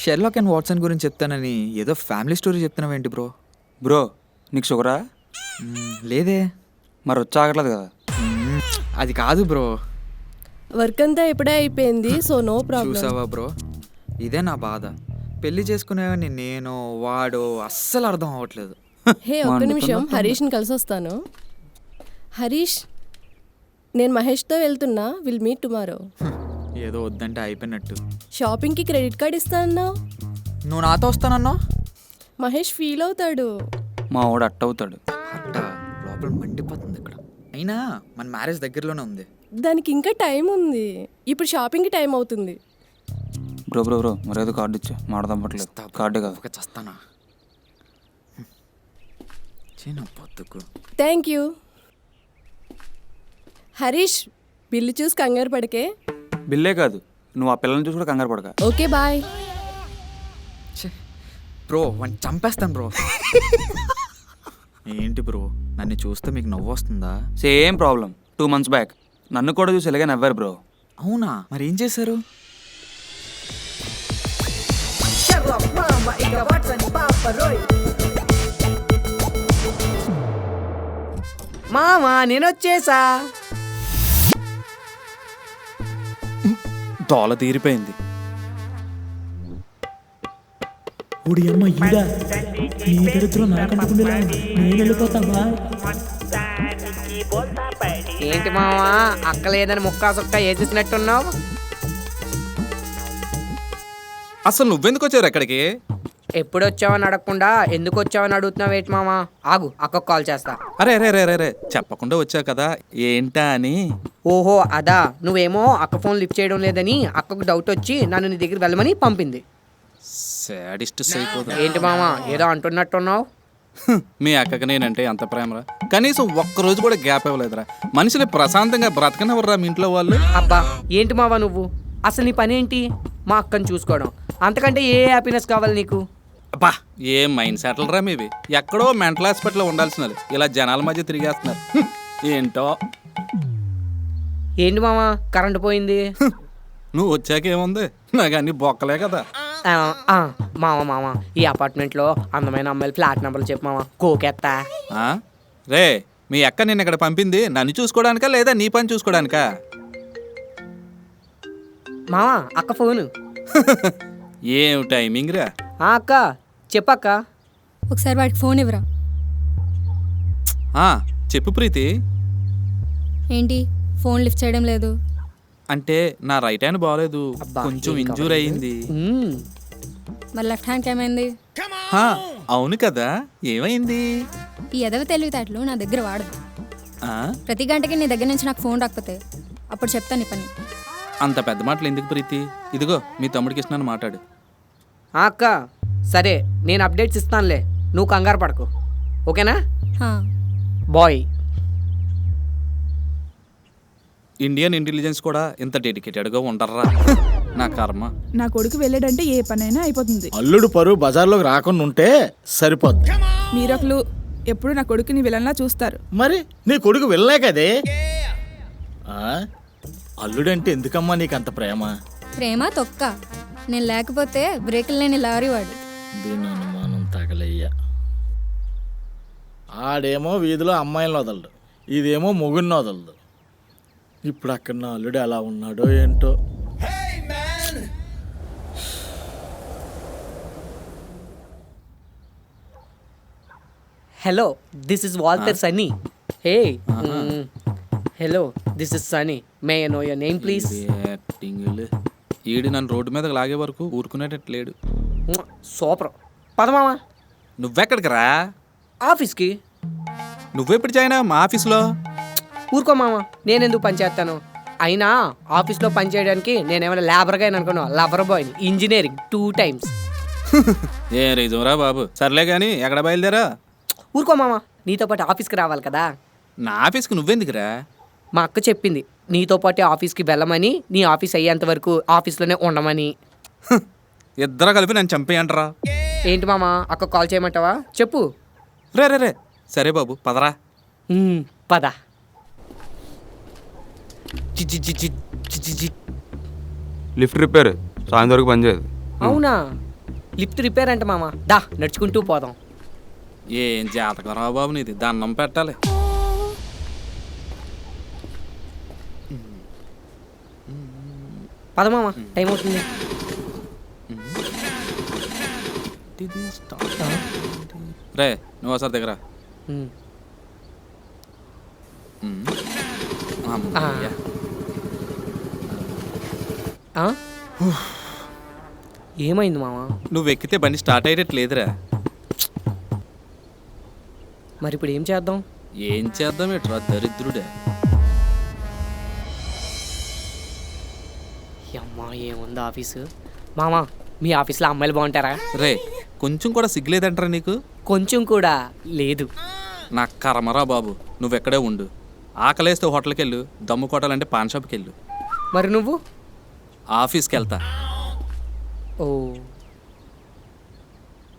Sherlock and Watson గురించి చెప్తానని ఏదో ఫ్యామిలీ స్టోరీ చెప్తున్నావేంటి బ్రో? బ్రో నీకు షుగరా? లేదే. మరి వచ్చాగట్లేదు కదా. అది కాదు బ్రో. వర్క్ అంతా ఎప్పుడే అయిపోయింది, సో నో ప్రాబ్లం. చూసావా బ్రో, ఇదే నా బాధ. పెళ్లి చేసుకునేవాడిని నేను, వాడు అస్సలు అర్థం అవ్వట్లేదు. హే ఒక్క నిమిషం, హరీష్ని కలిసి వస్తాను. హరీష్, నేను మహేష్తో వెళ్తున్నా, విల్ మీట్ టుమారో. ఏదో వద్దంటే అయిపోయినట్టు. షాపింగ్కి క్రెడిట్ కార్డ్ ఇస్తానన్నావు. నువ్వు నాతో వస్తానన్నా? మహేష్ ఫీల్ అవుతాడు. మా వాడు అట్టవుతాడు. అట్ట లోపల మండిపోతుంది ఇక్కడ. అయినా మన మ్యారేజ్ దగ్గరలోనే ఉంది. దానికి ఇంకా టైం ఉంది. ఇప్పుడు షాపింగ్కి టైం అవుతుంది. బ్రో బ్రో బ్రో మరేదో కార్డు ఇచ్చా, మాడదమ్మట్లేదు. కార్డు కాదు. ఒక చస్తానా చిన్న పొత్తుకు. Thank you. హరీష్, బిల్లు చూసి కంగారు పడికే. బిల్లే కాదు, నువ్వు ఆ పిల్లల్ని చూసి కూడా కంగారు పడక. Okay bye. బ్రో వాడిని చంపేస్తాను బ్రో. ఏంటి బ్రో, నన్ను చూస్తే మీకు నవ్వు వస్తుందా? Same problem. 2 months బ్యాక్ నన్ను కూడా చూసి ఎలాగే నవ్వారు బ్రో. అవునా? మరి ఏం చేశారు? మామా నేను వచ్చేసా. దోల తీరిపోయింది. అమ్మ ఈడ నీ దరిద్రం నాకంటుకుండేలా నేను వెళ్ళిపోతా బాయ్. ఏంటి మావా అక్క లేదని ముక్కా సుక్క వేసేసినట్టున్నావు? అసలు నువ్వెందుకు వచ్చారు ఎక్కడికి? ఎప్పుడు వచ్చావని అడగకుండా ఎందుకు వచ్చావని అడుగుతున్నావు ఏంటి మామా? ఆగు, అక్కకు కాల్ చేస్తా. అరే అరే అరే అరే చెప్పకుండా వచ్చావు కదా ఏంటా అని. ఓహో అదా, నువ్వేమో అక్క ఫోన్ లిఫ్ట్ చేయడం లేదని అక్కకు డౌట్ వచ్చి నన్ను నీ దగ్గర వెళ్ళమని పంపింది. సాడిస్ట్ సైకోదా. ఏంటి మామా ఏదో అంటున్నట్టున్నావు? మీ అక్కకి నేనంటే ఎంత ప్రేమరా, కనీసం ఒక్కరోజు కూడా గ్యాప్ ఇవ్వలేదురా. మనిషిని ప్రశాంతంగా బ్రతకనివ్వరా మీ ఇంట్లో వాళ్ళు. అబ్బా ఏంటి మావా నువ్వు, అసలు నీ పని ఏంటి? మా అక్కని చూసుకోవడం, అంతకంటే ఏ హ్యాపీనెస్ కావాలి నీకు? అబ్బా ఏం మైండ్ సెటిల్ రా మీవి. ఎక్కడో మెంటల్ హాస్పిటల్లో ఉండాల్సినది ఇలా జనాల మధ్య తిరిగేస్తున్నారు. ఏంటో. ఏంటి మామా కరెంట్ పోయింది? నువ్వు వచ్చాకేముంది, నాకు అన్ని బొక్కలే కదా. మామ ఈ అపార్ట్మెంట్లో అందమైన అమ్మాయిలు ఫ్లాట్ నెంబర్లు చెప్పు మామ, కోకెత్తా. రే మీ అక్క నిన్న ఇక్కడ పంపింది నన్ను చూసుకోవడానికా లేదా నీ పని చూసుకోవడానికా? మామా అక్క ఫోను. ఏం టైమింగ్ రా. అక్క చెప్పక్క. ఒకసారి వాడికి ఫోన్ ఇవ్వరా. చెప్పు ప్రీతి. ఏంటి ఫోన్ లిఫ్ట్ చేయడం లేదు? అంటే నా రైట్ హ్యాండ్ బాగలేదు, కొంచెం ఇంజూర్ అయ్యింది. మరి లెఫ్ట్ హ్యాండ్కి ఏమైంది? అవును కదా, ఏమైంది? ఈ ఎదవ తెలివితేటలు నా దగ్గర వాడదు. ప్రతి గంటకి నీ దగ్గర నుంచి నాకు ఫోన్ రాకపోతే అప్పుడు చెప్తాను నీ పని. అంత పెద్ద మాటలు ఎందుకు ప్రీతి? ఇదిగో మీ తమ్ముడికి ఇస్తున్నాను, మాట్లాడు. అక్క సరే నేను అప్డేట్స్ ఇస్తానులే, నువ్వు కంగారు పడకు, ఓకేనా బాయ్. ఇండియన్ ఇంటెలిజెన్స్ కూడా ఇంత డెడికేటెడ్గా ఉంటారా? నా కర్మ. నా కొడుకు వెళ్ళాడంటే ఏ పనైనా అయిపోతుంది. అల్లుడు పరువు బజార్లోకి రాకుండా ఉంటే సరిపోద్ది. మీరొకరు ఎప్పుడు నా కొడుకుని విలన్లా చూస్తారు. మరి నీ కొడుకు వెళ్ళలే కదే. అల్లుడంటే ఎందుకమ్మా నీకు అంత ప్రేమ? ప్రేమ తొక్క. నేను లేకపోతే బ్రేకులు లేని లారీ వాడు. దీని అనుమానం తగలయ్యా. ఆడేమో వీధిలో అమ్మాయిలను వదలడు, ఇదేమో మొగుడిని వదలదు. ఇప్పుడు అక్కడ నా అల్లుడు ఎలా ఉన్నాడో ఏంటో. Hello this is Walter Sunny. Hey hello this is Sunny, may I know your name please? ఈడు నన్ను రోడ్డు మీదకి లాగే వరకు ఊరుకునేటట్లేడు. సూపర్, పదమామా. నువ్వెక్కడికి రా? ఆఫీస్కి. నువ్వెప్పుడు జాయిన్ మా ఆఫీస్లో? ఊరుకో మామ, నేనెందుకు పని చేస్తాను? అయినా ఆఫీస్లో పని చేయడానికి నేనేమైనా లేబర్గా అనుకున్నా? లవర్ బాయ్ని, ఇంజనీరింగ్ 2 times. ఏ రీజంరా బాబు. సర్లే కానీ ఎక్కడ బయలుదేరా? ఊరుకో మామ, నీతో పాటు ఆఫీస్కి రావాలి కదా. నా ఆఫీస్కి నువ్వెందుకురా? మా అక్క చెప్పింది నీతో పాటు ఆఫీస్కి వెళ్ళమని, నీ ఆఫీస్ అయ్యేంత వరకు ఆఫీస్లోనే ఉండమని. ఇద్దరు కలిపి నన్ను చంపేయంటరా. ఏంటి మామ, అక్క కాల్ చేయమంటావా? చెప్పు. రే రే రే సరే బాబు పదరా. పద. లిఫ్ట్ రిపేర్ సాయంత్రం వరకు పనిచేయదు. అవునా? లిఫ్ట్ రిపేర్ అంట మామ. దా నడుచుకుంటూ పోదాం. ఏం జాతకం రా బాబు నీది, దండం పెట్టాలి. పద మామ, టైం అవుతుంది. రే నువ్వు ఒకసారి దగ్గర ఉమ్. అమ్మయ్య. ఆ? ఏమైంది మామ? నువ్వు ఎక్కితే బండి స్టార్ట్ అయ్యేటట్టు లేదురా. మరి ఇప్పుడు ఏం చేద్దాం? ఏం చేద్దాం ఎట్రా దరిద్రుడే. అమ్మా ఏముంది ఆఫీసు. మామ మీ ఆఫీస్లో అమ్మాయిలు బాగుంటారా? రే కొంచెం కూడా సిగ్గులేదంటారా నీకు? కొంచెం కూడా లేదు. నా కర్మరా బాబు, నువ్వెక్కడే ఉండు. ఆకలేస్తే హోటల్కి వెళ్ళు, దమ్ము కొట్టాలంటే పాన్ షాప్కి వెళ్ళు. మరి నువ్వు? ఆఫీస్కి వెళ్తా. ఓ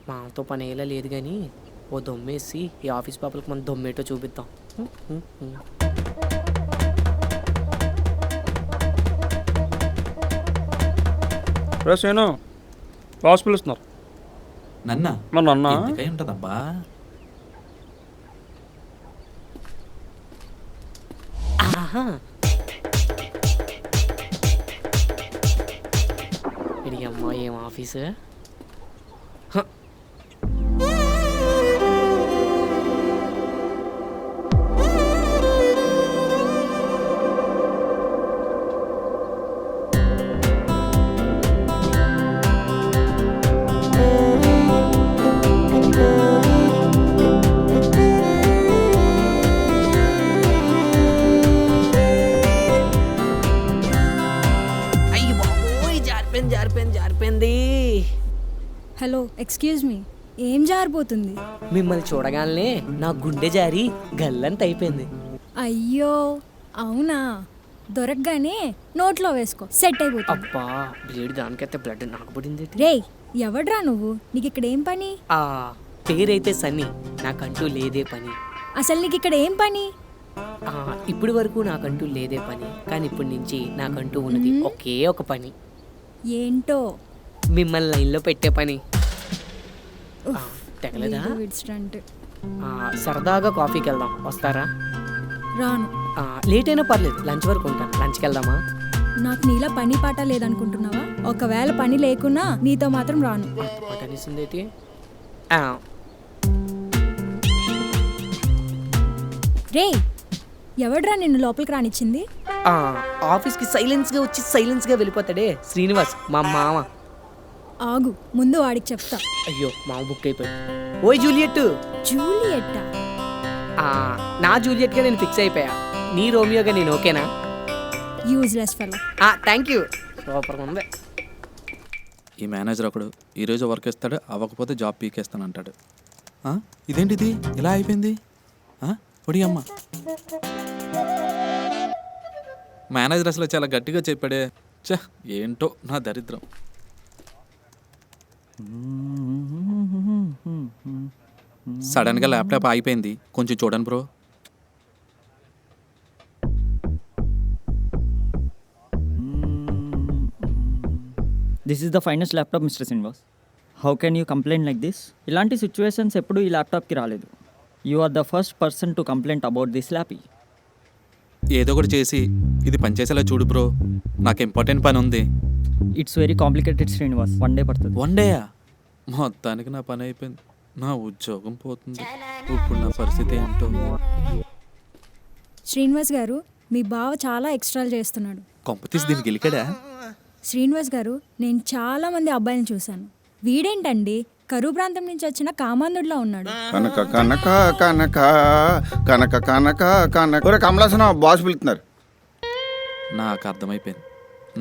మాతో పని అయ్యేలా లేదు కానీ ఓ దొమ్మేసి ఈ ఆఫీస్ పాపలకు మనం దొమ్మేటో చూపిద్దాం. రేసేను బాస్ పిలుస్తున్నారు. నన్నా మరి నన్న ఎందుకై ఉంటుందబ్బా? ఆహా ఇది అమ్మా ఏం ఆఫీసు. అయ్యి బాబోయ్ జారిపోయింది. హలో ఎక్స్క్యూజ్ మీ, ఏం జారిపోతుంది? మిమ్మల్ని చూడగానే నా గుండె జారి గల్లంత అయిపోయింది. అయ్యో అవునా, దొరకగానే నోట్లో వేసుకో, సెట్ అయిపోతుంది. అబ్బా బ్లేడ్ దానికైతే బ్లడ్ నాకు పడింది. రేయ్ ఎవడ్రా నువ్వు, నీకు ఇక్కడ ఏం పని? ఆ పేరైతే సన్నీ, నాకంటూ లేదే పని. అసలు నీకు ఇక్కడ ఏం పని? ఇప్పటి వరకు నాకంటూ లేదే పని, కానీ ఇప్పటి నుంచి నాకంటూ ఉన్నది ఒకే ఒక పని. ఏంటో? మిమ్మల్ని లైన్లో పెట్టే పని. తెగలేదా? విడిచిరంటే సరదాగా కాఫీకి వెళ్దాం, వస్తారా? రాను. లేట్ అయినా పర్లేదు, లంచ్ వరకు ఉంటాను. లంచ్కి వెళ్దామా? నాకు నీలా పని పాట లేదనుకుంటున్నావా? ఒకవేళ పని లేకున్నా నీతో మాత్రం రాను. అటనిసిందేటి? రేయ్ ఎవడ్రా నిన్ను లోపలికి రానిచ్చింది? ఆఫీస్కి సైలెన్స్గా వచ్చి సైలెన్స్గా వెళ్ళిపోతాడే శ్రీనివాస్, మా మామ. ఆగు, ముందు వాడికి చెప్తా. అయ్యో మామ బుక్ అయిపోయాడు. ఓయ్ జూలియట్. జూలియట్టా? నా జూలియట్గా నేను ఫిక్స్ అయిపోయా. నీ రోమియోగా నేను ఓకేనా? Useless fellow. థ్యాంక్ యూ, సూపర్గా ఉంది. ఈ మేనేజర్ ఒకడు ఈరోజు వర్క్ ఇస్తాడు, అవ్వకపోతే జాబ్ పీకేస్తాను అంటాడు. ఇదేంటిది ఇలా అయిపోయింది? ఒడి అమ్మ, మేనేజర్ అసలు చాలా గట్టిగా చెప్పాడే. చ ఏంటో నా దరిద్రం. సడన్గా ల్యాప్టాప్ ఆగిపోయింది, కొంచెం చూడండి bro. This is the finest laptop mister Srinivas. How can you complaint like this? ఇలాంటి సిచ్యువేషన్స్ ఎప్పుడు ఈ ల్యాప్టాప్కి రాలేదు. You are the first person to complaint about this lappy. ఏదో ఒకటి చేసి ఇది పనిచేసేలా చూడు బ్రో, నాకు ఇంపార్టెంట్ పని ఉంది. It's very complicated Srinivas, 1 day పడుతుంది. 1 day? మొత్తానికి నా పని అయిపోయింది, నా ఉద్యోగం పోతుంది. ఇప్పుడు నా పరిస్థితి ఏంటో. శ్రీనివాస్ గారు, మీ బావ చాలా ఎక్స్ట్రాలు చేస్తున్నాడు. కొంపతీసి దీనికి గెలికడా? శ్రీనివాస్ గారు, నేను చాలా మంది అబ్బాయిని చూశాను. వీడేంటండి కరువు ప్రాంతం నుంచి వచ్చిన కామాంధుడిలా ఉన్నాడు. కనక కనక కనక కనక కనక కనక కమలాసన బాస్ పిలుతున్నారు. నాకు అర్థమైపోయింది,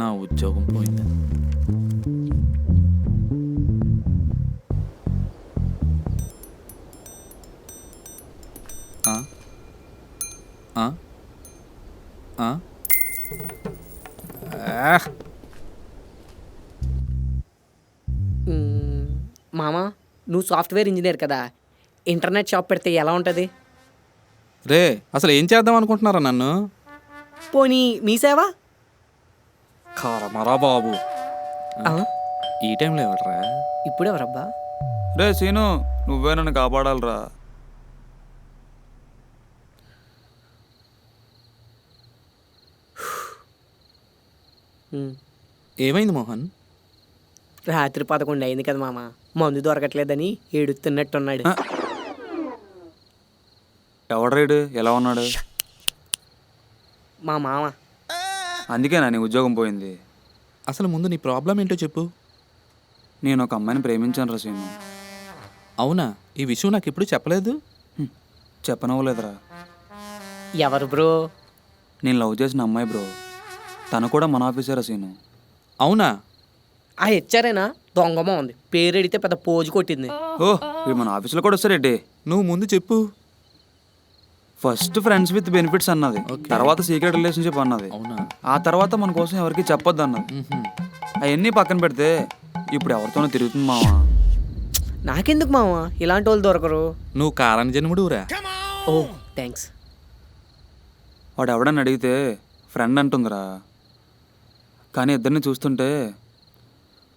నా ఉద్యోగం పోయింది. మామ నువ్వు సాఫ్ట్వేర్ ఇంజనీర్ కదా, ఇంటర్నెట్ షాప్ పెడితే ఎలా ఉంటుంది? రే అసలు ఏం చేద్దాం అనుకుంటున్నారా నన్ను? పోనీ మీ సేవ? కారమరా బాబు, ఈ టైంలో ఎవడరా? ఇప్పుడెవరబ్బా? రే సీను, నువ్వే నన్ను కాపాడాలిరా. ఏమైంది మోహన్? రాత్రి 11 అయింది కదా మామ, మందు దొరకట్లేదని ఏడుతున్నట్టున్నాడు. ఎవడ్రైడు ఎలా ఉన్నాడు? మా మామ. అందుకేనా నీ ఉద్యోగం పోయింది? అసలు ముందు నీ ప్రాబ్లం ఏంటో చెప్పు. నేను ఒక అమ్మాయిని ప్రేమించాను రా సీను. అవునా? ఈ విషయం నాకు ఎప్పుడు చెప్పలేదు. చెప్పనవ్వలేదురా. ఎవరు బ్రో? నేను లవ్ చేసిన అమ్మాయి బ్రో. తను కూడా మన ఆఫీసరా సీను. అవునా? ఆ హెచ్చారేనా? దొంగమో ఉంది, పేరు అడిగితే పెద్ద పోజు కొట్టింది. ఓ, వీడు మన ఆఫీస్లో కూడా వస్తారేంటి? నువ్వు ముందు చెప్పు. ఫస్ట్ ఫ్రెండ్స్ విత్ బెనిఫిట్స్ అన్నది, తర్వాత సీక్రెట్ రిలేషన్షిప్ అన్నది, అవునా? ఆ తర్వాత మన కోసం ఎవరికి చెప్పొద్దు అన్నది. అవన్నీ పక్కన పెడితే ఇప్పుడు ఎవరితోనో తిరుగుతుంది మావా. నాకెందుకు మామ, ఇలాంటి వాళ్ళు దొరకరు. నువ్వు కారణి జన్ముడురా. ఓ థ్యాంక్స్. వాడు ఎవడని అడిగితే ఫ్రెండ్ అంటుందిరా. కానీ ఇద్దరిని చూస్తుంటే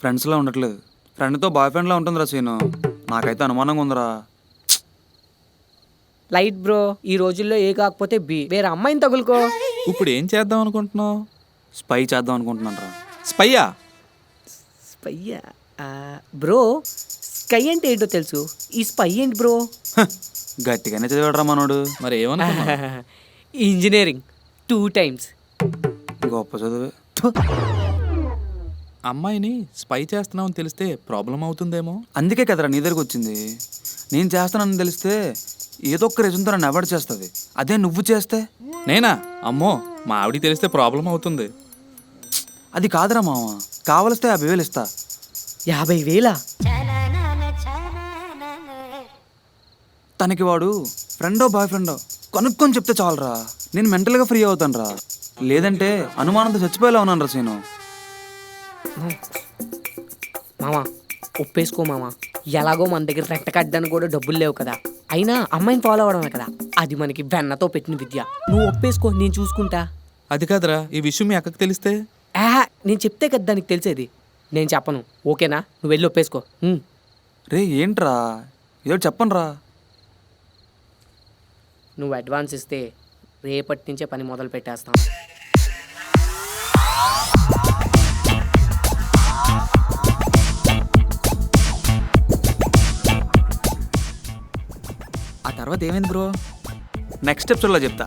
ఫ్రెండ్స్లా ఉండట్లేదు, ఫ్రెండ్తో బాయ్ ఫ్రెండ్లా ఉంటుందిరా సీను. నాకైతే అనుమానంగా ఉందిరా. లైట్ బ్రో, ఈ రోజుల్లో ఏ కాకపోతే బి, వేరే అమ్మాయిని తగులుకో. ఇప్పుడు ఏం చేద్దాం అనుకుంటున్నావు? స్పై చేద్దాం అనుకుంటున్నాను రా. స్పయ్యా? స్పయ్యా? బ్రో, స్కై అంటే ఏంటో తెలుసు, ఈ స్పై ఏంటి బ్రో? గట్టిగానే చదివాడురా మనోడు. మరి ఏమనుకున్నా? Engineering 2 times. గొప్ప చదువే. అమ్మాయిని స్పై చేస్తున్నావని తెలిస్తే ప్రాబ్లం అవుతుందేమో. అందుకే కదరా నీ దగ్గరకు వచ్చింది. నేను చేస్తానని తెలిస్తే ఏదో ఒక్క రీజన్తో నన్ను అవాయిడ్ చేస్తుంది. అదే నువ్వు చేస్తే నేనా? అమ్మో, మా ఆవిడికి తెలిస్తే ప్రాబ్లం అవుతుంది. అది కాదురా మామ, కావలిస్తే 50,000 ఇస్తా. 50,000? తనకి వాడు ఫ్రెండో బాయ్ ఫ్రెండో కనుక్కొని చెప్తే చాలరా, నేను మెంటల్గా ఫ్రీ అవుతాను రా. లేదంటే అనుమానంతో చచ్చిపోయేలా ఉన్నాను రా సీను. మామా ఒప్పేసుకో మామా, ఎలాగో మన దగ్గర రెట్ట కట్టడానికి కూడా డబ్బులు లేవు కదా, అయినా అమ్మాయిని ఫాలో అవడమే కదా, అది మనకి వెన్నతో పెట్టిన విద్య. నువ్వు ఒప్పేసుకో, నేను చూసుకుంటా. అది కాదురా, ఈ విషయం మీ అక్కకి తెలిస్తే? నేను చెప్తే కదా దానికి తెలిసేది, నేను చెప్పను. ఓకేనా? నువ్వు వెళ్ళి ఒప్పేసుకో. రే ఏంట్రా, ఏదో చెప్పను రా. నువ్వు అడ్వాన్స్ ఇస్తే రేపటి నుంచే పని మొదలు పెట్టేస్తాం. ఆ తర్వాత ఏమైంది బ్రో? నెక్స్ట్ ఎపిసోడ్లో చెప్తా.